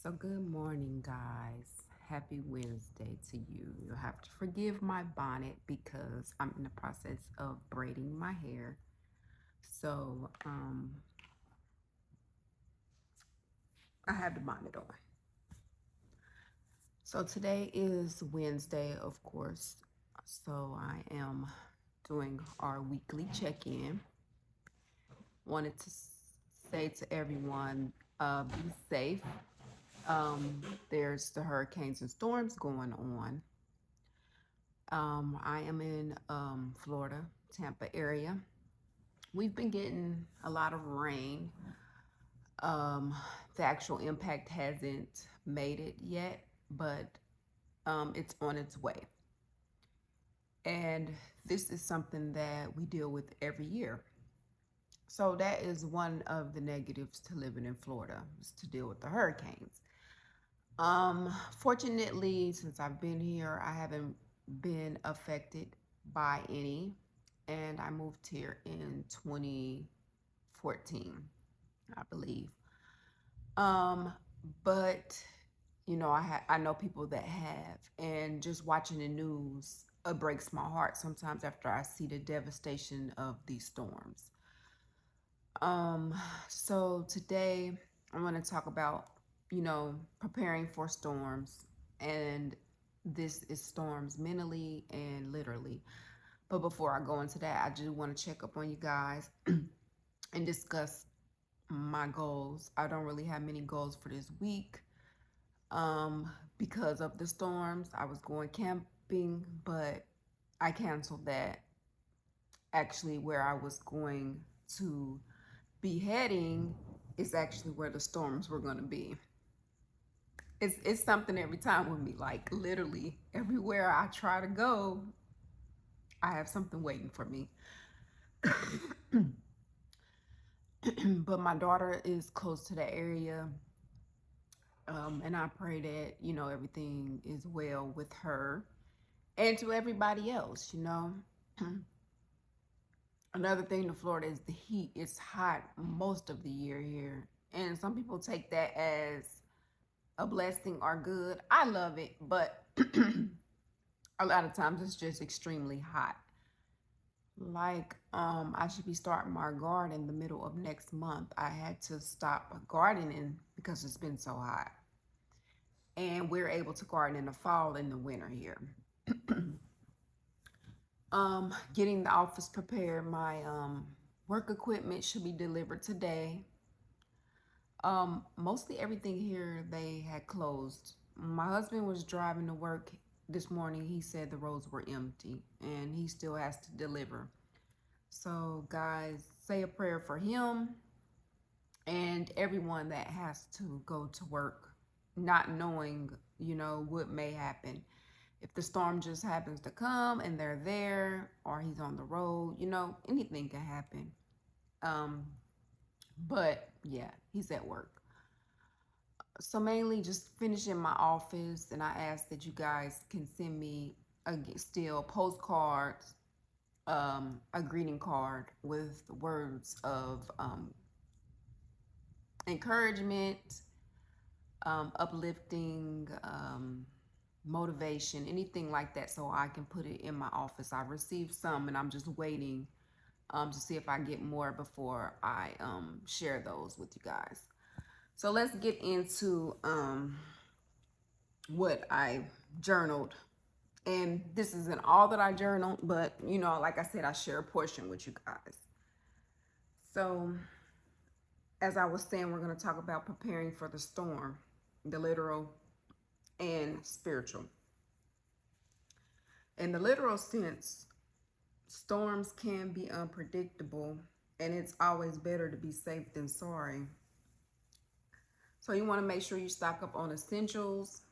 So good morning, guys. Happy Wednesday to you. You'll have to forgive my bonnet because I'm in the process of braiding my hair. So I have the bonnet on. So today is Wednesday, of course. So I am doing our weekly check-in. Wanted to say to everyone, be safe. There's the hurricanes and storms going on. I am in Florida, Tampa area. We've been getting a lot of rain. Um, the actual impact hasn't made it yet, but it's on its way. And this is something that we deal with every year. So that is one of the negatives to living in Florida, is to deal with the hurricanes. Fortunately, since I've been here, I haven't been affected by any, and I moved here in 2014, I believe. Um, but I know people that have, and just watching the news, it breaks my heart sometimes after I see the devastation of these storms. Um, so today I want to talk about, preparing for storms. And this is storms mentally and literally. But before I go into that, I just want to check up on you guys and discuss my goals. I don't really have many goals for this week because of the storms. I was going camping, but I canceled that. Actually, where I was going to be heading is actually where the storms were going to be. It's something every time with me. Like literally everywhere I try to go, I have something waiting for me. But my daughter is close to the area, and I pray that everything is well with her and to everybody else. Another thing to Florida is the heat. It's hot most of the year here, and some people take that as a blessing or good. I love it, but a lot of times it's just extremely hot. Like, I should be starting my garden in the middle of next month. I had to stop gardening because it's been so hot. And we're able to garden in the fall and the winter here. Getting the office prepared. My work equipment should be delivered today. Mostly everything here they had closed. My husband was driving to work this morning. He said the roads were empty and he still has to deliver. So guys, say a prayer for him and everyone that has to go to work, not knowing, what may happen. If the storm just happens to come and they're there or he's on the road, anything can happen. Um, but yeah, he's at work. So mainly just finishing my office, and I ask that you guys can send me still postcards, a greeting card with words of encouragement, uplifting, motivation, anything like that, so I can put it in my office. I received some, and I'm just waiting to see if I get more before I share those with you guys. So let's get into what I journaled. And this isn't all that I journaled, but like I said, I share a portion with you guys. So, as I was saying, we're going to talk about preparing for the storm, the literal and spiritual. In the literal sense, storms can be unpredictable, and it's always better to be safe than sorry. So, you want to make sure you stock up on essentials.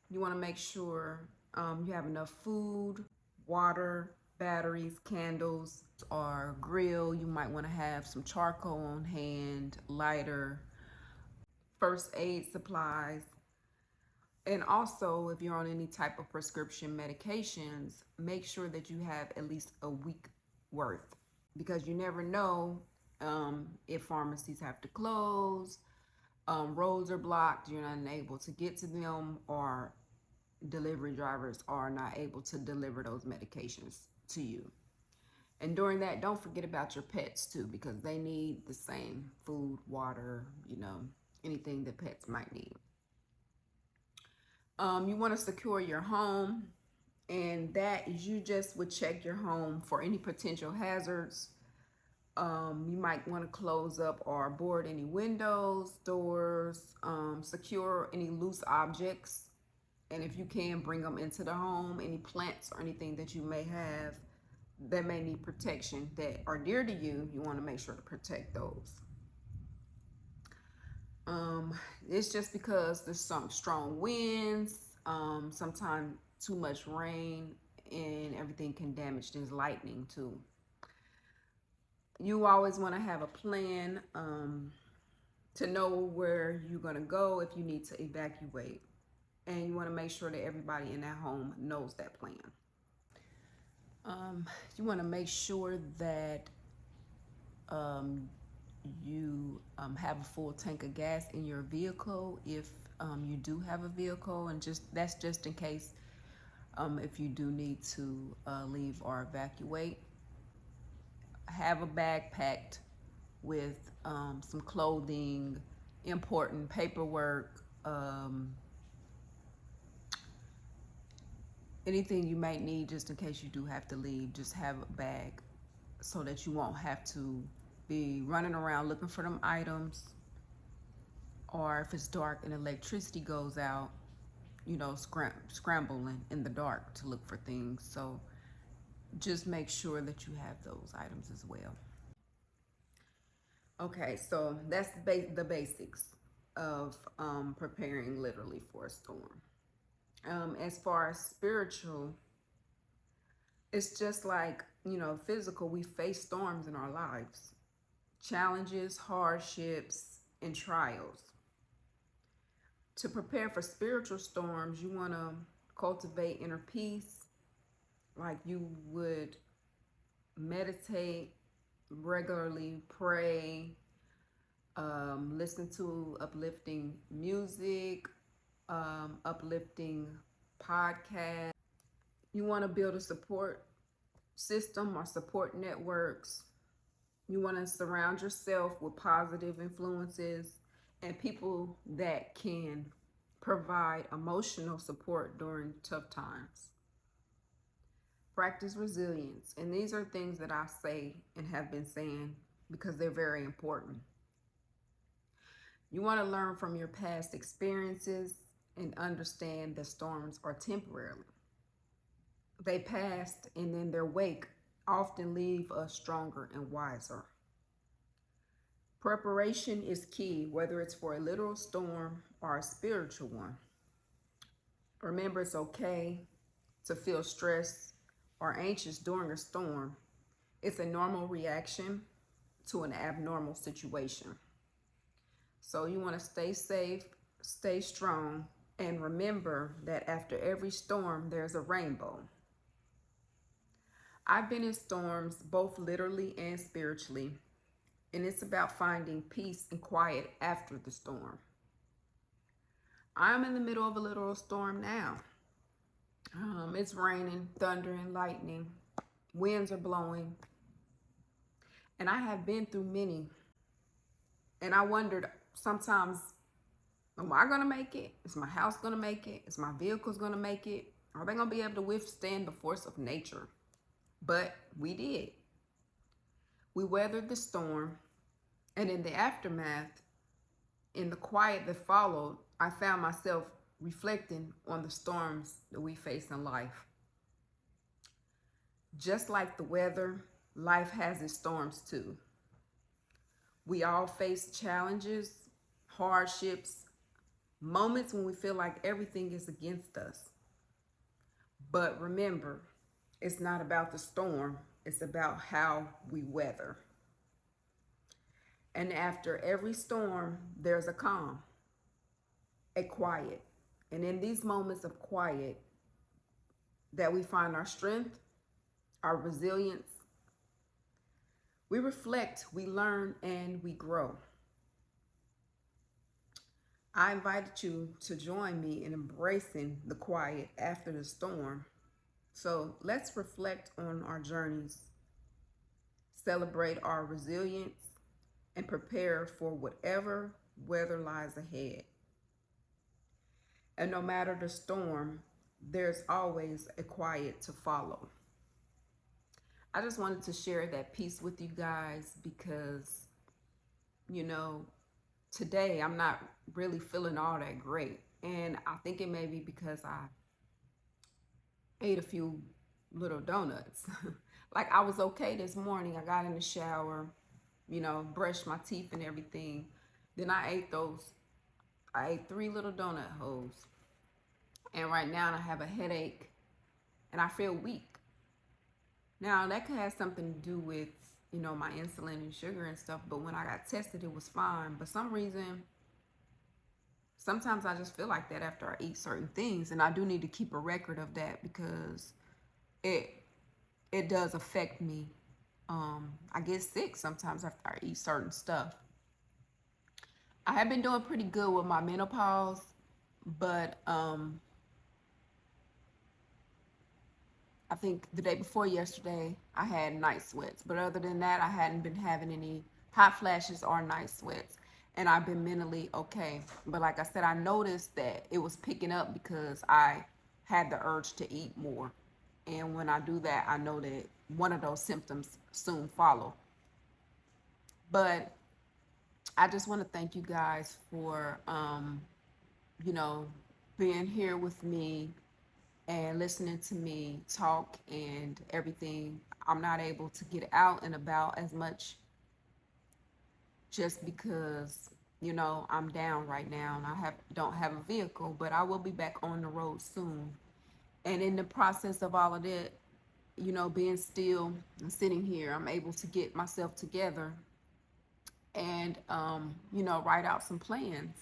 You want to make sure you have enough food, water, batteries, candles, or grill. You might want to have some charcoal on hand, lighter, first aid supplies. And also, if you're on any type of prescription medications, make sure that you have at least a week worth, because you never know if pharmacies have to close, roads are blocked, you're not able to get to them, or delivery drivers are not able to deliver those medications to you. And during that, don't forget about your pets too, because they need the same food, water, anything that pets might need. You want to secure your home, and that is you just would check your home for any potential hazards. You might want to close up or board any windows, doors, secure any loose objects. And if you can, bring them into the home. Any plants or anything that you may have that may need protection that are dear to you, you want to make sure to protect those. It's just because there's some strong winds, sometimes too much rain, and everything can damage. There's lightning too. You always want to have a plan to know where you're going to go if you need to evacuate. And you want to make sure that everybody in that home knows that plan. You want to make sure that you have a full tank of gas in your vehicle if you do have a vehicle, and that's just in case if you do need to leave or evacuate. Have a bag packed with some clothing, important paperwork, anything you might need just in case you do have to leave. Just have a bag so that you won't have to be running around looking for them items, or if it's dark and electricity goes out, scrambling in the dark to look for things. So just make sure that you have those items as well. Okay, so that's the basics of preparing literally for a storm. As far as spiritual, it's just like, physical. We face storms in our lives, challenges, hardships, and trials. To prepare for spiritual storms, you want to cultivate inner peace, like you would meditate regularly, pray, listen to uplifting music, uplifting podcasts. You want to build a support system or support networks. You want to surround yourself with positive influences and people that can provide emotional support during tough times. Practice resilience. And these are things that I say and have been saying because they're very important. You want to learn from your past experiences and understand that storms are temporary. They passed, and in their wake often leave us stronger and wiser. Preparation is key, whether it's for a literal storm or a spiritual one. Remember, it's okay to feel stressed or anxious during a storm. It's a normal reaction to an abnormal situation. So you want to stay safe, stay strong, and remember that after every storm, there's a rainbow. I've been in storms, both literally and spiritually, and it's about finding peace and quiet after the storm. I'm in the middle of a literal storm now. It's raining, thundering, lightning, winds are blowing, and I have been through many. And I wondered sometimes, am I going to make it? Is my house going to make it? Is my vehicles going to make it? Are they going to be able to withstand the force of nature? But we did. We weathered the storm, and in the aftermath, in the quiet that followed, I found myself reflecting on the storms that we face in life. Just like the weather, life has its storms too. We all face challenges, hardships, moments when we feel like everything is against us. But remember, it's not about the storm, it's about how we weather. And after every storm, there's a calm, a quiet. And in these moments of quiet that we find our strength, our resilience, we reflect, we learn, and we grow. I invited you to join me in embracing the quiet after the storm. So let's reflect on our journeys, celebrate our resilience, and prepare for whatever weather lies ahead. And no matter the storm, there's always a quiet to follow. I just wanted to share that piece with you guys because, you know, today I'm not really feeling all that great. And I think it may be because I ate a few little donuts. Like I was okay this morning. I got in the shower, brushed my teeth and everything. Then I ate three little donut holes. And right now I have a headache and I feel weak. Now that could have something to do with, my insulin and sugar and stuff. But when I got tested, it was fine. But some reason, sometimes I just feel like that after I eat certain things. And I do need to keep a record of that because it it does affect me. I get sick sometimes after I eat certain stuff. I have been doing pretty good with my menopause, but I think the day before yesterday I had night sweats. But other than that, I hadn't been having any hot flashes or night sweats. And I've been mentally okay. But like I said, I noticed that it was picking up because I had the urge to eat more. And when I do that, I know that one of those symptoms soon follow. But I just want to thank you guys for, you know, being here with me and listening to me talk and everything. I'm not able to get out and about as much just because, I'm down right now and I don't have a vehicle, but I will be back on the road soon. And in the process of all of that, being still and sitting here, I'm able to get myself together and, write out some plans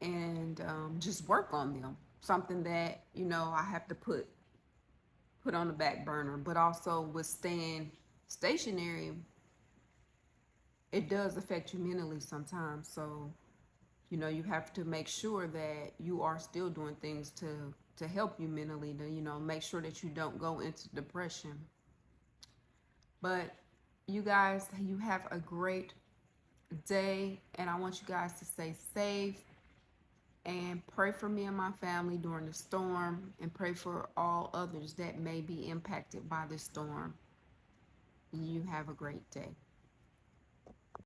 and just work on them. Something that, I have to put on the back burner, but also with staying stationary, it does affect you mentally sometimes. So, you have to make sure that you are still doing things to help you mentally, to, make sure that you don't go into depression. But you guys, you have a great day, and I want you guys to stay safe and pray for me and my family during the storm, and pray for all others that may be impacted by the storm. You have a great day.